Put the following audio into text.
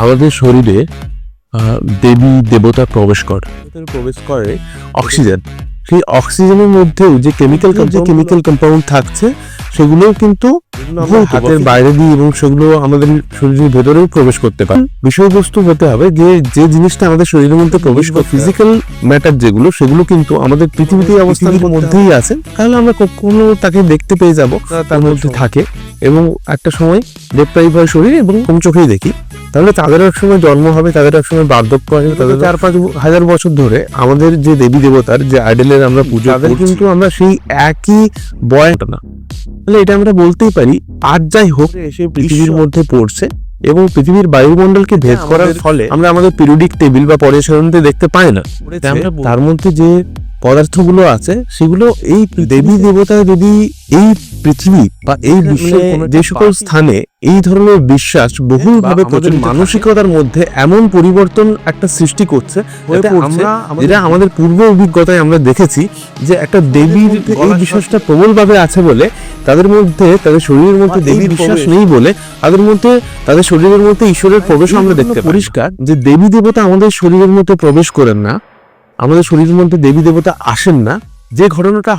আমাদের শরীরে দেবী দেবতা প্রবেশ করে অক্সিজেন। সেই অক্সিজেনের মধ্যেও যে কেমিক্যাল কম্পাউন্ড থাকছে সেগুলোও কিন্তু হাতের বাইরে দিয়ে এবং সেগুলো আমাদের শরীরের ভেতরেও প্রবেশ করতে পারে। বিষয়বস্তু হতে হবে যে জিনিসটা আমাদের শরীরের মধ্যে প্রবেশ করে, ফিজিক্যাল ম্যাটার যেগুলো, সেগুলো কিন্তু আমাদের পৃথিবীতে অবস্থানের মধ্যেই আছে। তাহলে আমরা কখনো তাকে দেখতে পেয়ে যাব, তার মধ্যে থাকে এবং একটা সময় ডেপ্রাইভ হয় শরীর এবং কম চোখেই দেখি। তাহলে তাদের এক সময় জন্ম হবে, তাদের এক সময় বার্ধক্য আসবে। তাদের 4-5 হাজার বছর ধরে আমাদের যে দেবী দেবতার যে আইডলের আমরা পুজো করি, কিন্তু আমরা সেই একই বয়সটা না। তাহলে এটা আমরা বলতেই পারি আর যাই হোক এসে পৃথিবীর মধ্যে পড়ছে এবং পৃথিবীর বায়ুমণ্ডলকে ভেদ করার ফলে আমরা আমাদের পিরিয়ডিক টেবিল বা পরের সারণীতে দেখতে পাই না। তার মধ্যে যে পদার্থগুলো আছে সেগুলো এই দেবী দেবতা যদি এই পৃথিবী বা এই বিশ্বে যে সকল স্থানে এই ধরনের বিশ্বাস বহুলভাবে মানসিকতার মধ্যে এমন পরিবর্তন একটা সৃষ্টি করছে, যেটা আমাদের পূর্ব অভিজ্ঞতায় আমরা দেখেছি যে একটা দেবীর এই বিশ্বাসটা প্রবলভাবে আছে বলে তাদের মধ্যে, তাদের শরীরের মধ্যে দেবীর বিশ্বাস নেই বলে তাদের শরীরের মধ্যে ঈশ্বরের প্রবেশ আমরা দেখতে পরিষ্কার যে দেবী দেবতা আমাদের শরীরের মধ্যে প্রবেশ করেন না, আমাদের শরীরের মধ্যে দেবী দেবতা আসেন না। যে ঘটনাটা